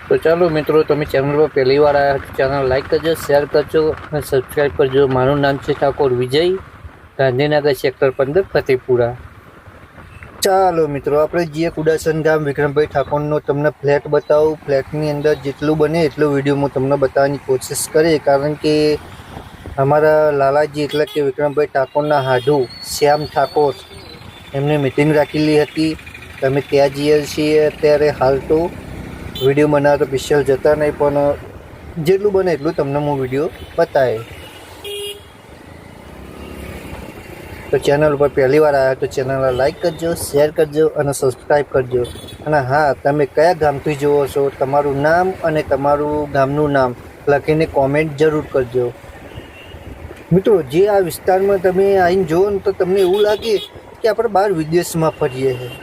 તો ચાલો મિત્રો, તમે ચેનલ પર પહેલી વાર આવ્યા તો ચેનલ લાઈક કરજો, શેર કરજો અને સબસ્ક્રાઈબ કરજો. મારું નામ છે ઠાકોર વિજય, ગાંધીનગર સેક્ટર 15 ફતેપુરા. ચાલો મિત્રો, આપણે જે કુડાસન ગામ વિક્રમભાઈ ઠાકોરનો તમને ફ્લેટ બતાવું. ફ્લેટની અંદર જેટલું બને એટલો વિડીયો હું તમને બતાવવાની કોશિશ કરી, કારણ કે અમારા લાલાજી એટલે કે વિક્રમભાઈ ઠાકોરના હાડુ શ્યામ ઠાકોર એમને મિટિંગ રાખેલી હતી. તમે ત્યાં જઈએ છીએ અત્યારે. હાલ તો વિડીયો બનાવવા તો સ્પેશિયલ જતા નહીં, પણ જેટલું બને એટલું તમને હું વિડીયો બતાવે. તો ચેનલ ઉપર પહેલી વાર આવ્યા તો ચેનલને લાઈક કરજો, શેર કરજો અને સબસ્ક્રાઈબ કરજો. અને હા, તમે કયા ગામથી જુઓ છો, તમારું નામ અને તમારું ગામનું નામ લખીને કોમેન્ટ જરૂર કરજો. મિત્રો, જે આ વિસ્તારમાં તમે આવીને જુઓ ને તો તમને એવું લાગે કે આપણે બહાર વિદેશમાં ફરીએ છીએ.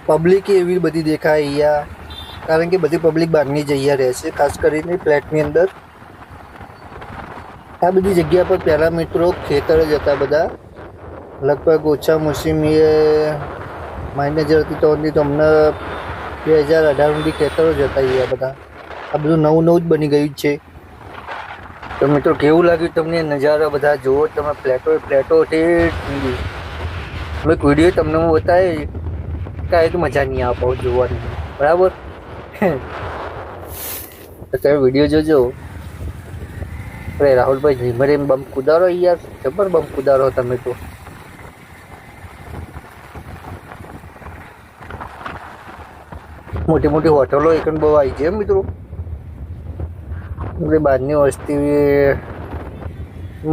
પબ્લિક એવી બધી દેખાય અહીંયા, કારણ કે બધી પબ્લિક બહારની જ અહીંયા રહે છે, ખાસ કરીને ફ્લેટની અંદર. આ બધી જગ્યા પર પહેલાં મિત્રો ખેતર જ હતા બધા. લગભગ ઓછામાં ઓછી મેં માઇનેજર હતી તો અમને 2018 સુધી ખેતરો જ હતા અહીંયા બધા. આ બધું નવું નવું જ બની ગયું છે. તો મિત્રો, કેવું લાગ્યું તમને નજારા બધા જુઓ તમે? ફ્લેટો એક વિડીયો તમને હું બતાવી કાંઈ તો મજા નહીં આપો જોવાની, બરાબર? તો તમે વિડીયો જોજો. અરે રાહુલભાઈ, ધીમે બમ કુદારો યાર, જબર બમ કુદારો તમે તો. મોટી મોટી હોટલો એક બહુ આવી છે મિત્રો. બહારની વસ્તી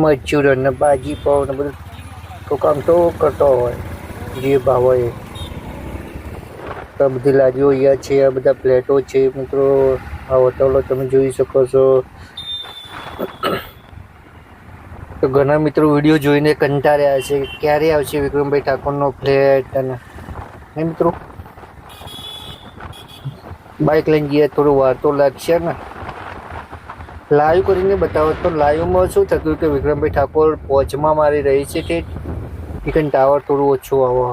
મજૂર ને ભાજી પાવ ને બધું તો કામ તો કરતો હોય, જે ભાવ હોય. તો બધી લારીઓ અહીંયા છે, આ બધા ફ્લેટો છે મિત્રો. આ હોટલો તમે જોઈ શકો છો. તો ઘણા મિત્રો વિડીયો જોઈને કંટાળ્યા છે, ક્યારે આવશે વિક્રમભાઈ ઠાકોરનો ફ્લેટ. અને મિત્રો, બાઇક લઈને જઈએ થોડું વાર તો લાગશે ને. લાઈવ કરીને બતાવો તો લાઈવમાં શું થતું કે વિક્રમભાઈ ઠાકોર પોચમાં મારી રહી છે કે ચિકન ટાવર થોડું ઓછું આવો.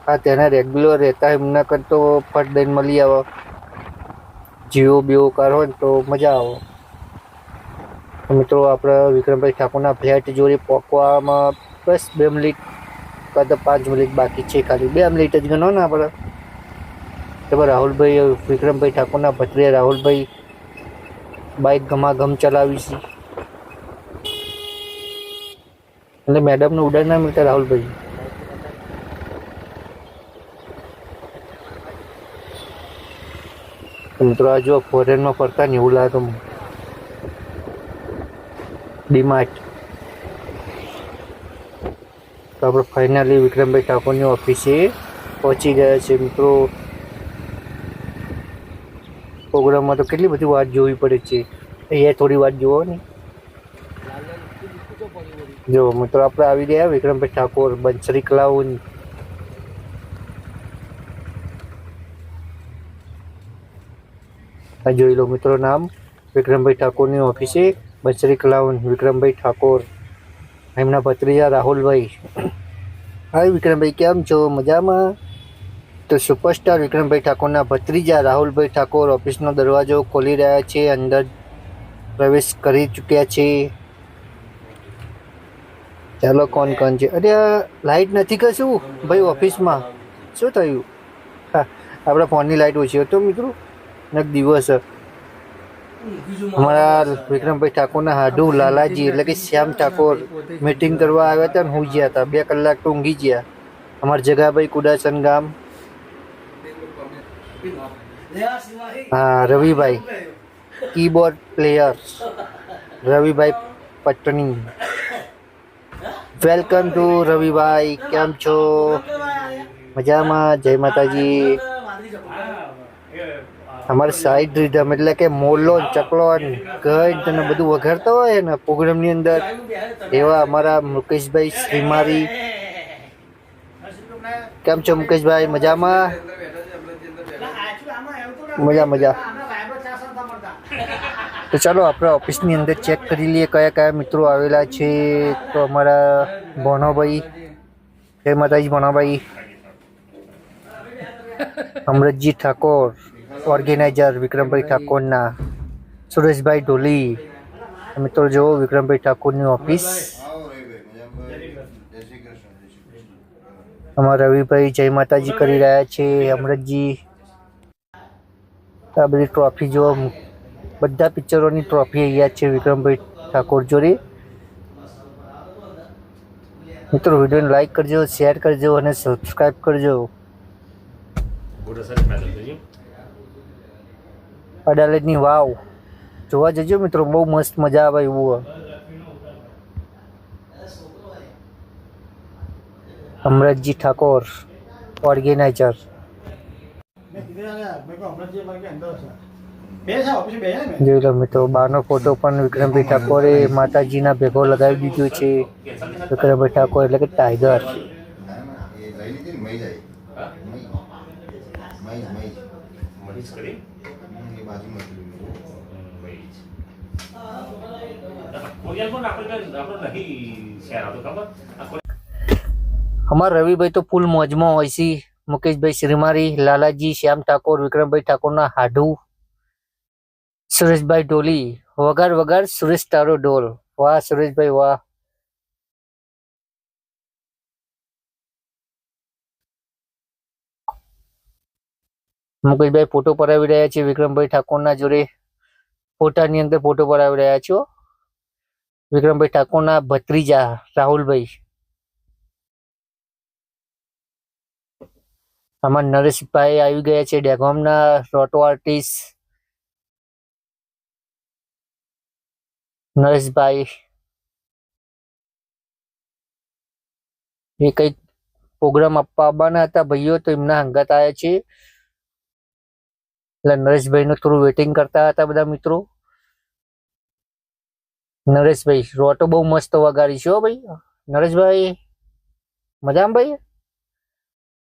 હા, તેના રેગ્યુલર રહેતા એમના કરતો ફટ દઈને મળી આવો. જીઓ બીઓ કાર હોય ને તો મજા આવે. મિત્રો, આપણે વિક્રમભાઈ ઠાકોરના ફ્લેટ જોડે પહોંચવામાં બસ 2 મિનિટ કાં તો 5 મિનિટ બાકી છે. ખાલી 2 મિનિટ જ ગણો ને આપણે. તો રાહુલભાઈ, વિક્રમભાઈ ઠાકોરના ભત્રીજા રાહુલભાઈ બાઇક ગમાગમ ચલાવી છે. એટલે મેડમને ઉડાડ ના મળતા રાહુલભાઈ. મિત્રો, આ જો ફોરેનમાં ફરતા ને એવું લાગે. ડીમાર્ટ. તો આપણે ફાઇનલી વિક્રમભાઈ ઠાકોરની ઓફિસે પહોંચી ગયા છે મિત્રો. પ્રોગ્રામમાં તો કેટલી બધી વાત જોવી પડે છે. અહીંયા થોડી વાત જોવો ને. જો મિત્રો, આપણે આવી ગયા વિક્રમભાઈ ઠાકોર બંસરી ક્લાઉન. જોઈ લો મિત્રો, નામ વિક્રમભાઈ ઠાકોરની ઓફિસે બંસરી ક્લાઉન વિક્રમભાઈ ઠાકોર, એમના ભત્રીજા રાહુલભાઈ. હાય વિક્રમભાઈ, કેમ છો? મજામાં? તો સુપરસ્ટાર વિક્રમભાઈ ઠાકોરના ભત્રીજા રાહુલભાઈ ઠાકોર ઓફિસનો દરવાજો ખોલી રહ્યા છે, અંદર પ્રવેશ કરી ચૂક્યા છે. ચાલો, કોણ છે? અરે, લાઇટ નથી કશું ભાઈ ઓફિસમાં. શું થયું? હા, આપણા ફોનની લાઇટ ઓછી હતો મિત્રો. એક દિવસ અમારા વિક્રમભાઈ ઠાકોરના હાડુ લાલાજી એટલે કે શ્યામ ઠાકોર મિટિંગ કરવા આવ્યા હતા ને હું ગયા હતા. 2 કલાક તો ઊંઘી ગયા. અમારા જગાભાઈ કુડાસન ગામ. હા, Ravibhai keyboard player Ravibhai Patni. Welcome to Ravibhai, કેમ છો? મજામાં? જય માતાજી. અમારે સાઈડ રીધમ એટલે કે મોલો ચકલો ગંજ અને બધું વઘારતા હોય ને પ્રોગ્રામની અંદર, એવા અમારા મુકેશભાઈ શ્રીમારી. કેમ છો મુકેશભાઈ? મજામાં? મજા. તો ચાલો આપણે ઓફિસની અંદર ચેક કરી લઈએ કયા કયા મિત્રો આવેલા છે. તો અમારા ભણોભાઈ, જય માતાજી ભણોભાઈ. અમૃતજી ઠાકોર, ઓર્ગેનાઇઝર વિક્રમભાઈ ઠાકોરના સુરેશભાઈ ઢોલી. મિત્રો જો વિક્રમભાઈ ઠાકોરની ઓફિસ. અમારા રવિભાઈ જય માતાજી કરી રહ્યા છે. અમરતજી આ બધી ટ્રોફી જો, બધા પિક્ચરોની ટ્રોફી અહીંયા છે વિક્રમભાઈ ઠાકોર જોડે. મિત્રો વિડીયોને લાઈક કરજો, શેર કરજો અને સબસ્ક્રાઈબ કરજો. અડાલજની વાવ જોવા જજો મિત્રો, બહુ મસ્ત મજા આવે એવું. અમરતજી ઠાકોર ઓર્ગેનાઇઝર. જોઈ લો મિત્રો, બહારનો ફોટો પણ વિક્રમભાઈ ઠાકોરે માતાજીના ભેગો લગાવી દીધો છે. વિક્રમભાઈ ઠાકોર એટલે કે ટાઈગર. અમારા રવિભાઈ તો ફૂલ મોજમાં હોય છે. મુકેશભાઈ શ્રીમારી, લાલાજી, શ્યામ ઠાકોર, વિક્રમભાઈ ઠાકોરના હાડુ, સુરેશભાઈ ઢોલી. વગાર વગાર સુરેશ તારો ઢોલ. વાહ સુરેશભાઈ વાહ. મુકેશભાઈ ફોટો પડાવી રહ્યા છે વિક્રમભાઈ ઠાકોરના જોડે. ફોટાની અંદર ફોટો પડાવી રહ્યા છો વિક્રમભાઈ ઠાકોરના ભત્રીજા રાહુલભાઈ. આમાં નરેશભાઈ આવી ગયા છે ડેગોમના રોટો આર્ટિસ્ટ. નરેશભાઈ એ કઈક પ્રોગ્રામ આપવા આવવાના હતા ભાઈઓ, તો એમના હંગાત આવ્યા છે. એટલે નરેશભાઈ નું થોડું વેટિંગ કરતા હતા બધા મિત્રો. નરેશભાઈ રોટો બહુ મસ્ત વગાડી છે હો ભાઈ. નરેશભાઈ મજામાં ભાઈ?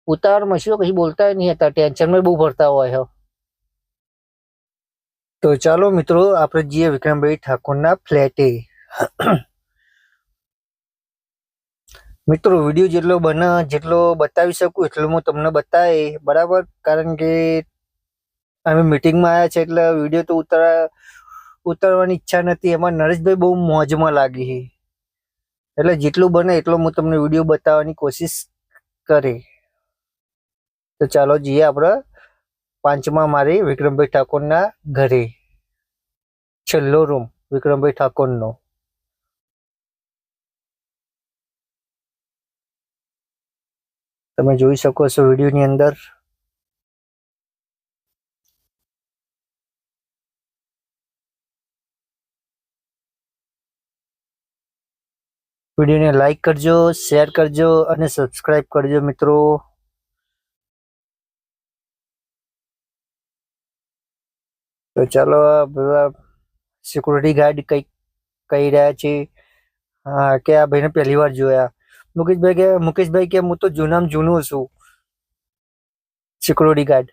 ઉતાવળમાં શું કઈ બોલતા નહીં હતા, ટેન્શનમાં બહુ ભરતા હોય. તો ચાલો મિત્રો આપણે જઈએ વિક્રમભાઈ ઠાકોરના ફ્લેટે. મિત્રો વિડીયો જેટલો બને, જેટલો બતાવી શકું એટલો હું તમને બતાવે, બરાબર? કારણ કે અમે મીટિંગમાં આવ્યા છે એટલે વિડીયો તો ઉતારવાની ઈચ્છા નથી. એમાં નરેશભાઈ બહુ મોજમાં લાગી છે, એટલે જેટલું બને એટલો હું તમને વિડીયો બતાવવાની કોશિશ કરે. તો ચાલો જઈએ આપણે પાંચમા મારે વિક્રમભાઈ ઠાકોરના ઘરે. છેલ્લો રૂમ વિક્રમભાઈ ઠાકોરનો. તમે જોઈ શકો છો વિડીયોની અંદર. વિડીયોને લાઈક કરજો, શેર કરજો અને સબસ્ક્રાઈબ કરજો મિત્રો. તો ચાલો બધા સિક્યુરિટી ગાર્ડ કઈ કહી રહ્યા છે કે આ ભાઈને પહેલી વાર જોયા. મુકેશભાઈ કે હું તો જૂનામાં જૂનું છું. સિક્યુરિટી ગાર્ડ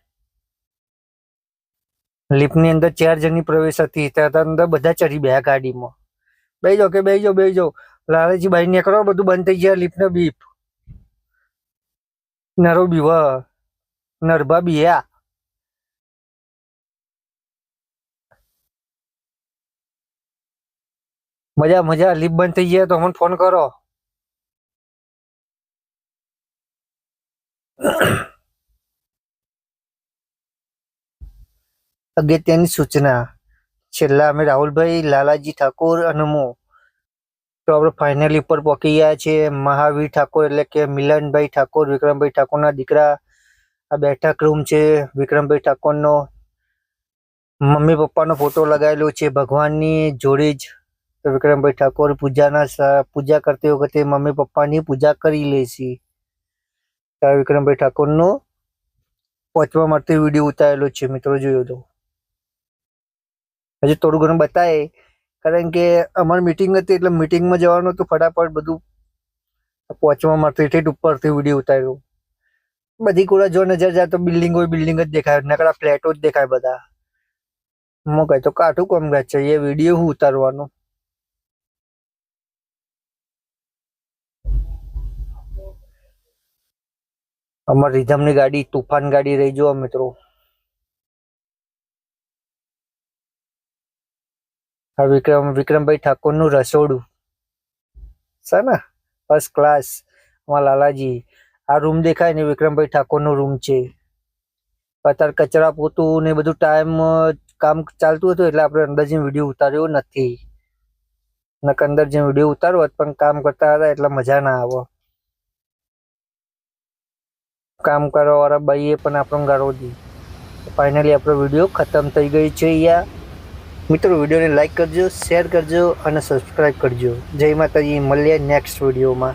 લિફ્ટની અંદર 4 જણની પ્રવેશ હતી, ત્યાં અંદર બધા ચડી ગયા ગાડીમાં. બેસી જાઓ કે બેસી જાઓ, બેસી જાઓ. લાલાજી બહાર નીકળો, બધું બંધ થઈ ગયા. લિફ્ટનો બીપ નરો બીવા નરભા બિયા. મજા મજા. લિફ્ટ બંધ થઈ ગયા તો અમને ફોન કરો. અગત્યની સૂચના. છેલ્લા અમે રાહુલભાઈ, લાલાજી ઠાકોર અને હું તો આપણે ફાઇનલી ઉપર પહોંચી ગયા છે. મહાવીર ઠાકોર એટલે કે મિલનભાઈ ઠાકોર, વિક્રમભાઈ ઠાકોરના દીકરા. આ બેઠક રૂમ છે વિક્રમભાઈ ઠાકોરનો. મમ્મી પપ્પાનો ફોટો લગાવેલો છે ભગવાનની જોડે જ. તો વિક્રમભાઈ ઠાકોર પૂજા કરતી વખતે મમ્મી પપ્પાની પૂજા કરી લે છે. વિક્રમભાઈ ઠાકોરનો પહોંચવા માટે વિડીયો ઉતારેલો છે મિત્રો, જોયો તો. હજુ થોડું ઘણું બતાવે, કારણ કે અમારી મીટિંગ હતી એટલે મીટિંગમાં જવાનું તો ફટાફટ બધું પહોંચવા માટે ઠેઠ ઉપરથી વિડીયો ઉતાર્યો. બધી કુડા જો નજર જાય તો બિલ્ડિંગ હોય, બિલ્ડિંગ જ દેખાય, નકરા ફ્લેટો જ દેખાય બધા. હું કહે તો કાઠું કામ છે એ વિડીયો હું ઉતારવાનો. અમારી રીધમની ગાડી તોફાન ગાડી રહી જો મિત્રો. આ વિક્રમભાઈ ઠાકોરનું રસોડું છે ને, ફર્સ્ટ ક્લાસ. અમારા લાલાજી આ રૂમ દેખાય ને વિક્રમભાઈ ઠાકોરનો રૂમ છે. અત્યારે કચરા પોતું ને બધું કામ ચાલતું હતું એટલે આપણે અંદર જઈને વિડીયો ઉતાર્યો નથી. નકર અંદર જઈને વિડીયો ઉતારવો પણ કામ કરતા હતા એટલે મજા ના આવે. કામ કરવા વાળા ભાઈએ પણ આપણો ગાળો દી. ફાઇનલી આપણો વિડીયો ખતમ થઈ ગઈ છે. યા મિત્રો, વિડીયોને લાઈક કરજો, શેર કરજો અને સબસ્ક્રાઈબ કરજો. જય માતાજી. મળીએ નેક્સ્ટ વિડીયોમાં.